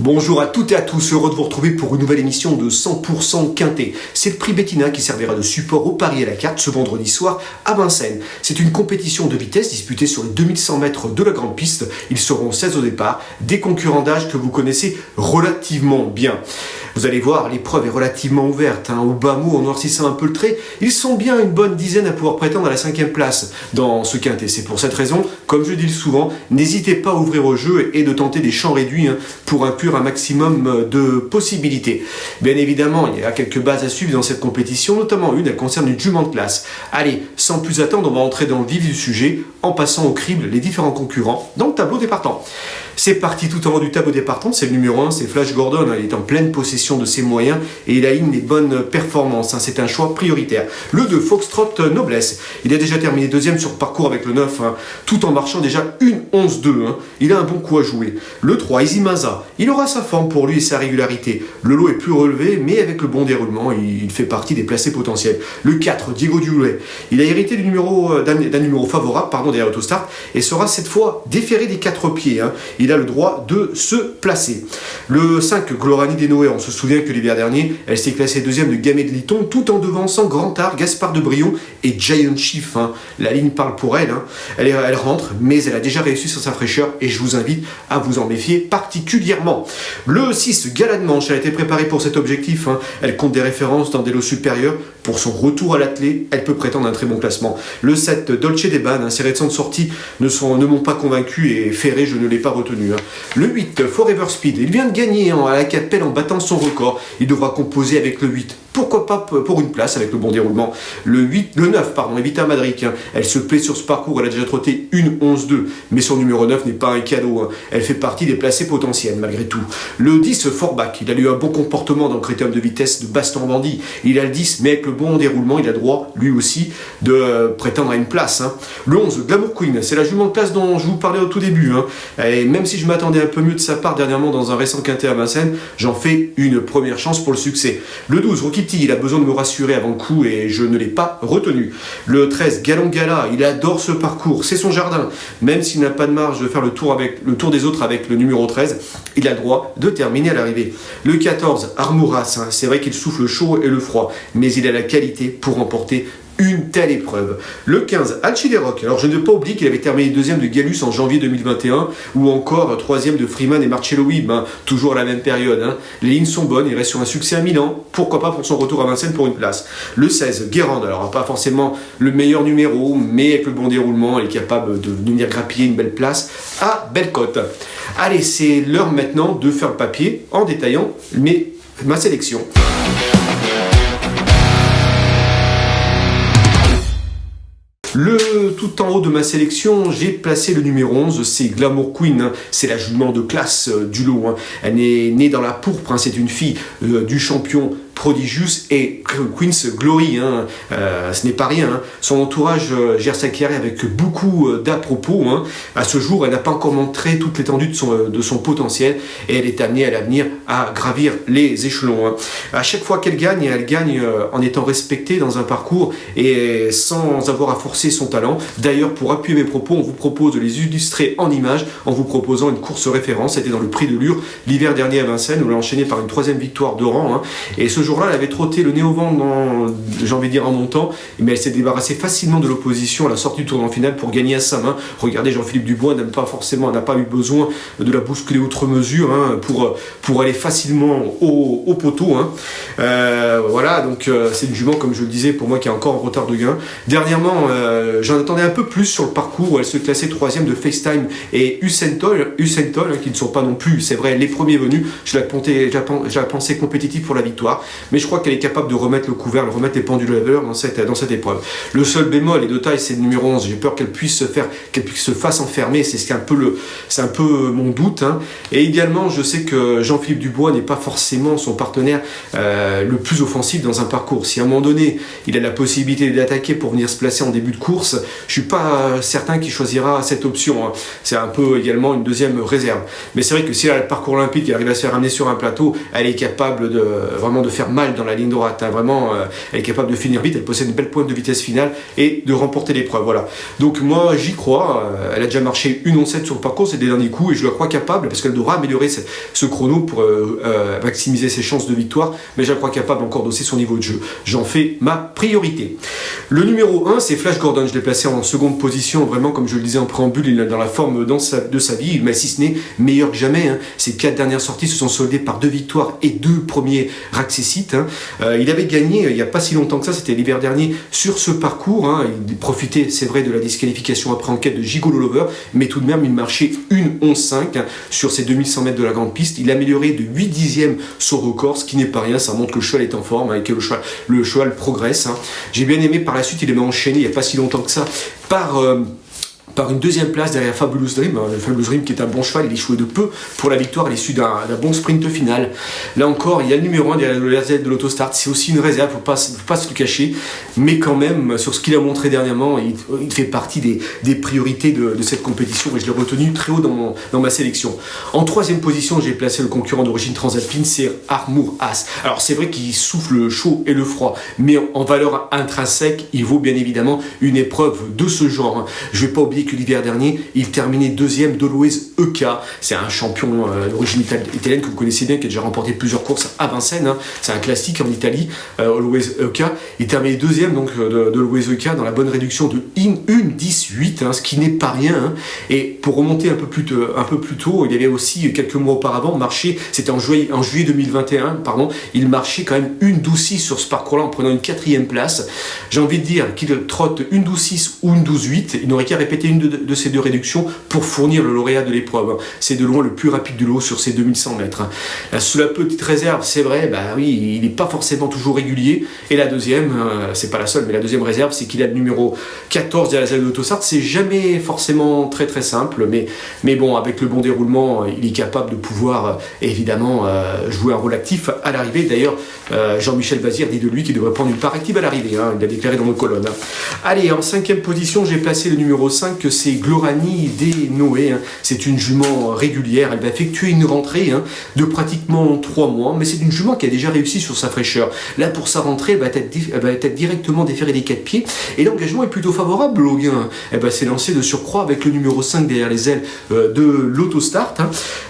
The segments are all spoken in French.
Bonjour à toutes et à tous, heureux de vous retrouver pour une nouvelle émission de 100% Quintet. C'est le prix Bettina qui servira de support au pari à la carte ce vendredi soir à Vincennes. C'est une compétition de vitesse disputée sur les 2100 mètres de la grande piste. Ils seront 16 au départ, des concurrents d'âge que vous connaissez relativement bien. Vous allez voir, l'épreuve est relativement ouverte. Au bas mot, en noircissant un peu le trait, ils sont bien une bonne dizaine à pouvoir prétendre à la 5e place dans ce Quintet. C'est pour cette raison, comme je dis souvent, n'hésitez pas à ouvrir au jeu et de tenter des champs réduits pour inclure un maximum de possibilités. Bien évidemment, il y a quelques bases à suivre dans cette compétition, notamment une, elle concerne une jument de classe. Allez, sans plus attendre, on va entrer dans le vif du sujet en passant au crible les différents concurrents dans le tableau des partants. C'est parti tout en haut du tableau des partants, c'est le numéro 1, c'est Flash Gordon, il est en pleine possession de ses moyens et il aligne les bonnes performances, c'est un choix prioritaire. Le 2, Foxtrot Noblesse, il a déjà terminé deuxième sur le parcours avec le 9, tout en marchant déjà une 11-2, il a un bon coup à jouer. Le 3, Easy Maza, il aura sa forme pour lui et sa régularité. Le lot est plus relevé, mais avec le bon déroulement, il fait partie des placés potentiels. Le 4, Diego Dulé, il a hérité d'un numéro favorable, derrière Autostart, et sera cette fois déféré des 4 pieds. Il a le droit de se placer. Le 5, Glorani Desnoë, on se souvient que l'hiver dernier, elle s'est classée deuxième de Gamay de Liton, tout en devançant Grand Art, Gaspard de Brion et Giant Chief. La ligne parle pour elle. Elle rentre, mais elle a déjà réussi sur sa fraîcheur, et je vous invite à vous en méfier particulièrement. Le 6, Galade Manche, elle a été préparée pour cet objectif. Elle compte des références dans des lots supérieurs. Pour son retour à l'attelé, elle peut prétendre un très bon classement. Le 7, Dolce Deban, ses récentes sorties ne m'ont pas convaincu, et Ferré, je ne l'ai pas retenu. Le 8, Forever Speed, il vient de gagner à la Capelle en battant son record. Il devra composer avec le 8. Pourquoi pas pour une place avec le bon déroulement. Le 9, Evita Madric, elle se plaît sur ce parcours, elle a déjà trotté une 11-2, mais son numéro 9 n'est pas un cadeau, elle fait partie des placés potentiels malgré tout. Le 10, Forbach, il a eu un bon comportement dans le critérium de vitesse de Basse-Normandie, il a le 10, mais avec le bon déroulement, il a droit lui aussi de prétendre à une place. Le 11, Glamour Queen, c'est la jument de classe dont je vous parlais au tout début, et même si je m'attendais un peu mieux de sa part dernièrement dans un récent Quintet à Vincennes, j'en fais une première chance pour le succès. Le 12, Rookie il a besoin de me rassurer avant le coup et je ne l'ai pas retenu. Le 13, Galon Gala, il adore ce parcours, c'est son jardin. Même s'il n'a pas de marge de faire le tour des autres avec le numéro 13, il a le droit de terminer à l'arrivée. Le 14, Armouras, c'est vrai qu'il souffle le chaud et le froid, mais il a la qualité pour remporter une telle épreuve. Le 15, Alchideroc. Alors je ne veux pas oublier qu'il avait terminé deuxième de Gallus en janvier 2021 ou encore troisième de Freeman et Marcello Wib, toujours à la même période. Les lignes sont bonnes, il reste sur un succès à Milan, pourquoi pas pour son retour à Vincennes pour une place. Le 16, Guérande. Alors pas forcément le meilleur numéro, mais avec le bon déroulement, il est capable de venir grappiller une belle place à belle cote. Allez, c'est l'heure maintenant de faire le papier en détaillant ma sélection. Tout en haut de ma sélection, j'ai placé le numéro 11, c'est Glamour Queen, c'est la jument de classe du lot. Elle est née dans la pourpre, c'est une fille du champion Prodigious et Queen's Glory, ce n'est pas rien. Son entourage gère sa carrière avec beaucoup d'à-propos. À ce jour, elle n'a pas encore montré toute l'étendue de son potentiel et elle est amenée à l'avenir à gravir les échelons. À chaque fois qu'elle gagne, elle gagne en étant respectée dans un parcours et sans avoir à forcer son talent. D'ailleurs, pour appuyer mes propos, on vous propose de les illustrer en images en vous proposant une course référence. C'était dans le Prix de Lure l'hiver dernier à Vincennes où elle a enchaîné par une 3e victoire de rang. Et ce jour-là, elle avait trotté le nez au vent, j'ai envie de dire en montant, mais elle s'est débarrassée facilement de l'opposition à la sortie du tournant final pour gagner à sa main. Regardez, Jean-Philippe Dubois n'a pas eu besoin de la bousculer outre mesure pour aller facilement au poteau. Voilà, donc c'est une jument, comme je le disais, pour moi qui est encore en retard de gain. Dernièrement, j'en attendais un peu plus sur le parcours où elle se classait 3e de FaceTime et Usain Toll, qui ne sont pas non plus, c'est vrai, les premiers venus. Je la pensais compétitive pour la victoire. Mais je crois qu'elle est capable de remettre le couvert, de remettre les pendules à l'heure dans cette épreuve. Le seul bémol est de taille, c'est le numéro 11. J'ai peur qu'elle se fasse enfermer, c'est un peu mon doute. Et également, je sais que Jean-Philippe Dubois n'est pas forcément son partenaire le plus offensif dans un parcours. Si à un moment donné, il a la possibilité d'attaquer pour venir se placer en début de course, je suis pas certain qu'il choisira cette option. C'est un peu également une deuxième réserve. Mais c'est vrai que si elle a le parcours olympique, elle arrive à se faire amener sur un plateau, elle est capable vraiment de faire faire mal dans la ligne droite. Vraiment, elle est capable de finir vite, elle possède une belle pointe de vitesse finale et de remporter l'épreuve. Voilà. Donc moi, j'y crois. Elle a déjà marché 1:11,7 sur le parcours, c'est des derniers coups, et je la crois capable, parce qu'elle devra améliorer ce chrono pour maximiser ses chances de victoire, mais je la crois capable encore d'hausser son niveau de jeu. J'en fais ma priorité. Le numéro 1, c'est Flash Gordon. Je l'ai placé en seconde position, vraiment, comme je le disais en préambule, il est dans la forme de sa vie, mais si ce n'est meilleur que jamais. Ses 4 dernières sorties se sont soldées par 2 victoires et 2 premiers accessites. Il avait gagné il n'y a pas si longtemps que ça, c'était l'hiver dernier, sur ce parcours. Il profitait, c'est vrai, de la disqualification après enquête de Gigolo Lover, mais tout de même, il marchait 1:11,5 sur ses 2100 mètres de la grande piste. Il a amélioré de 8 dixièmes son record, ce qui n'est pas rien, ça montre que le cheval est en forme et que le cheval progresse. J'ai bien aimé par la suite, il m'a enchaîné il n'y a pas si longtemps que ça par une deuxième place derrière Fabulous Dream. Le Fabulous Dream qui est un bon cheval, il échouait de peu pour la victoire à l'issue d'un bon sprint final. Là encore, il y a le numéro 1 derrière le RZ de l'Autostart, c'est aussi une réserve, faut pas se le cacher, mais quand même, sur ce qu'il a montré dernièrement, il fait partie des priorités de cette compétition, et je l'ai retenu très haut dans ma sélection. En 3e position, j'ai placé le concurrent d'origine transalpine, c'est Armour As. Alors c'est vrai qu'il souffle le chaud et le froid, mais en valeur intrinsèque, il vaut bien évidemment une épreuve de ce genre. Je vais pas oublier que l'hiver dernier, il terminait 2e d'Always EK. C'est un champion d'origine italienne que vous connaissez bien, qui a déjà remporté plusieurs courses à Vincennes. C'est un classique en Italie, Always EK. Il terminait 2e donc de Always EK dans la bonne réduction de 1:18, ce qui n'est pas rien. Et pour remonter un peu plus tôt, il y avait aussi quelques mois auparavant marché, c'était en juillet 2021, il marchait quand même 1:12,6 sur ce parcours-là en prenant une 4e place. J'ai envie de dire qu'il trotte 1:12,6 ou 1:12,8, il n'aurait qu'à répéter une de ces 2 réductions pour fournir le lauréat de l'épreuve. C'est de loin le plus rapide du lot sur ces 2100 mètres. Sous la petite réserve, c'est vrai, oui, il n'est pas forcément toujours régulier. Et la deuxième, c'est pas la seule, mais la deuxième réserve, c'est qu'il a le numéro 14 derrière la l'Autostart. C'est jamais forcément très très simple, mais bon, avec le bon déroulement, il est capable de pouvoir évidemment jouer un rôle actif à l'arrivée. D'ailleurs, Jean-Michel Vazir dit de lui qu'il devrait prendre une part active à l'arrivée. Il l'a déclaré dans nos colonnes. Allez, en 5e position, j'ai placé le numéro 5, que c'est Glorani des Noé. C'est une jument régulière. Elle va effectuer une rentrée de pratiquement 3 mois, mais c'est une jument qui a déjà réussi sur sa fraîcheur. Là, pour sa rentrée, elle va être directement déférée des 4 pieds, et l'engagement est plutôt favorable au gain. Elle va s'élancer de surcroît avec le numéro 5 derrière les ailes de l'Autostart.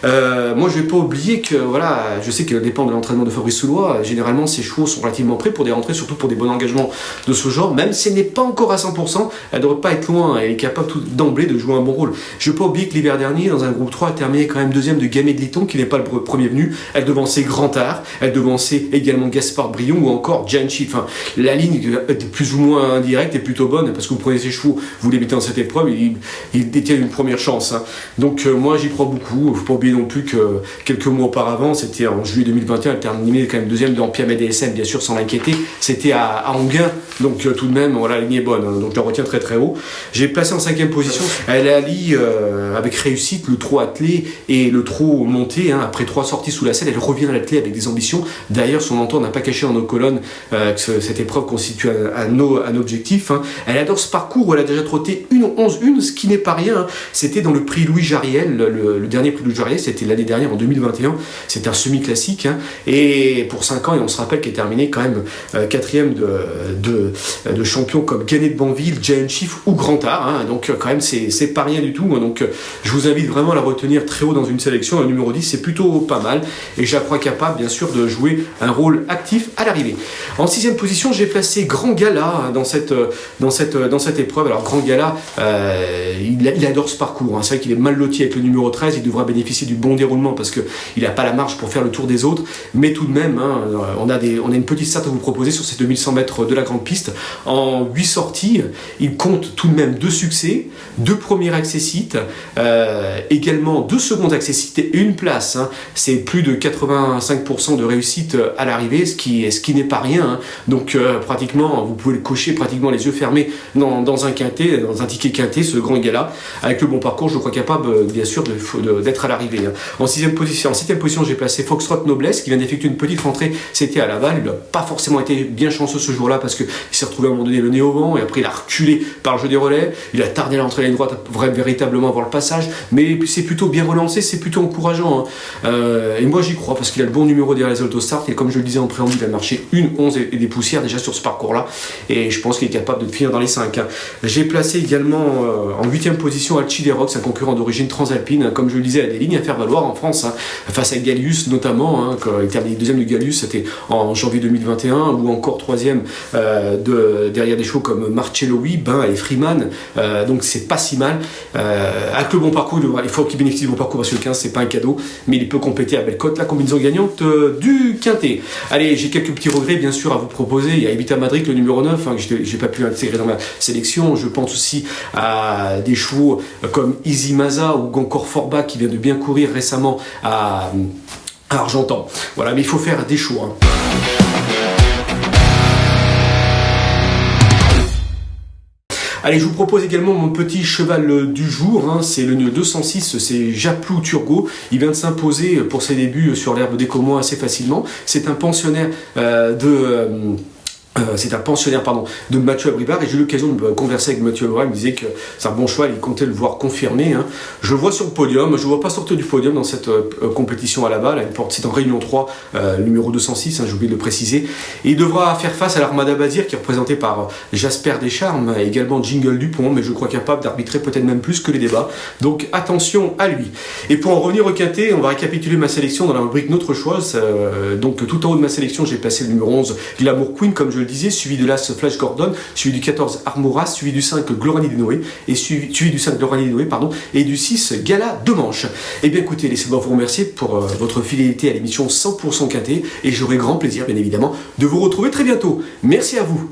Moi, je vais pas oublier que, voilà, je sais que dépend de l'entraînement de Fabrice Soulois, généralement, ces chevaux sont relativement prêts pour des rentrées, surtout pour des bons engagements de ce genre, même si elle n'est pas encore à 100%, elle devrait pas être loin, elle est capable d'emblée de jouer un bon rôle. Je ne veux pas oublier que l'hiver dernier, dans un groupe 3, elle terminait quand même 2e de Gamay de Litton, qui n'est pas le premier venu. Elle devançait Grand Art, elle devançait également Gaspard Brion ou encore Gianchi. Enfin, la ligne plus ou moins indirecte est plutôt bonne, parce que vous prenez ces chevaux, vous les mettez dans cette épreuve, ils détiennent une première chance. Donc moi, j'y crois beaucoup. Il ne faut pas oublier non plus que quelques mois auparavant, c'était en juillet 2021, elle terminait quand même 2e dans Pierre DSM, bien sûr, sans l'inquiéter. C'était à Anguin, donc tout de même, voilà, la ligne est bonne. Donc je la retiens très très haut. J'ai placé en 5e position. Elle allie avec réussite le trot attelé et le trot monté. Après 3 sorties sous la selle, elle revient à l'attelé avec des ambitions. D'ailleurs, son mentor n'a pas caché dans nos colonnes que cette épreuve constitue un objectif. Elle adore ce parcours où elle a déjà trotté 1:11,1, ce qui n'est pas rien. C'était dans le prix Louis Jariel, le dernier prix Louis Jariel, c'était l'année dernière en 2021. C'est un semi-classique. Et pour 5 ans, et on se rappelle qu'elle est terminée quand même 4e de champions comme Gagné de Banville, Giant Chief ou Grand Art. Donc quand même, c'est pas rien du tout. Donc je vous invite vraiment à la retenir très haut dans une sélection. Le numéro 10, c'est plutôt pas mal. Et je la crois capable, bien sûr, de jouer un rôle actif à l'arrivée. En 6e position, j'ai placé Grand Gala dans cette épreuve. Alors Grand Gala, il adore ce parcours. C'est vrai qu'il est mal loti avec le numéro 13. Il devra bénéficier du bon déroulement parce qu'il n'a pas la marge pour faire le tour des autres. Mais tout de même, on a une petite stat à vous proposer sur ces 2100 mètres de la grande piste. En 8 sorties, il compte tout de même 2 succès, 2 premiers accessites, également 2 secondes accessites et une place. C'est plus de 85% de réussite à l'arrivée, ce qui n'est pas rien. Donc pratiquement, vous pouvez le cocher pratiquement les yeux fermés dans un quintet, dans un ticket quintet, ce Grand Gala. Avec le bon parcours, je crois capable, bien sûr, d'être à l'arrivée. En 7e position, j'ai placé Foxtrot Noblesse, qui vient d'effectuer une petite rentrée. C'était à Laval. Il n'a pas forcément été bien chanceux ce jour-là parce qu'il s'est retrouvé à un moment donné le nez au vent et après il a reculé par le jeu des relais. Il a tardé à rentrer à la ligne droite, véritablement avoir le passage, mais c'est plutôt bien relancé, c'est plutôt encourageant. Et moi j'y crois, parce qu'il a le bon numéro derrière les autostart, et comme je le disais en préambule, il a marché 1,11 et des poussières déjà sur ce parcours-là, et je pense qu'il est capable de finir dans les 5. J'ai placé également en 8e position Alciderox, un concurrent d'origine transalpine, comme je le disais, il a des lignes à faire valoir en France, face à Gallius notamment, quand il termine deuxième de Gallius, c'était en janvier 2021, ou encore 3e derrière des chevaux comme Marcello Wib et Freeman, donc c'est pas si mal. Avec le bon parcours, il faut qu'il bénéficie du bon parcours, parce que le 15 c'est pas un cadeau, mais il peut compléter à belle cote la combinaison gagnante du quintet. Allez, j'ai quelques petits regrets bien sûr à vous proposer. Il y a Evita Madrid, le numéro 9, que j'ai pas pu intégrer dans ma sélection. Je pense aussi à des chevaux comme Easy Maza ou encore Forba qui vient de bien courir récemment à Argentan. Voilà, mais il faut faire des choix. Allez, je vous propose également mon petit cheval du jour, c'est le 206, c'est Japlou Turgot. Il vient de s'imposer pour ses débuts sur l'herbe des Commois assez facilement. C'est un pensionnaire de Mathieu Abrivard, et j'ai eu l'occasion de converser avec Mathieu Abrivard. Il me disait que c'est un bon cheval, il comptait le voir confirmé. Je le vois sur le podium, je ne vois pas sortir du podium dans cette compétition à la balle. C'est en Réunion 3, numéro 206, j'ai oublié de le préciser. Et il devra faire face à l'Armada Bazir, qui est représentée par Jasper Descharmes, et également Jingle Dupont, mais je crois capable d'arbitrer peut-être même plus que les débats. Donc attention à lui. Et pour en revenir au quintet, on va récapituler ma sélection dans la rubrique Notre choix. Donc tout en haut de ma sélection, j'ai placé le numéro 11, Glamour Queen, comme je le disais, suivi de l'As Flash Gordon, suivi du 14 Armoras, suivi du 5 Glorani de Noé, et suivi du 5 Glorani de Noé, et du 6 Gala de Manche. Eh bien écoutez, laissez-moi vous remercier pour votre fidélité à l'émission 100% Quintet, et j'aurai grand plaisir, bien évidemment, de vous retrouver très bientôt. Merci à vous.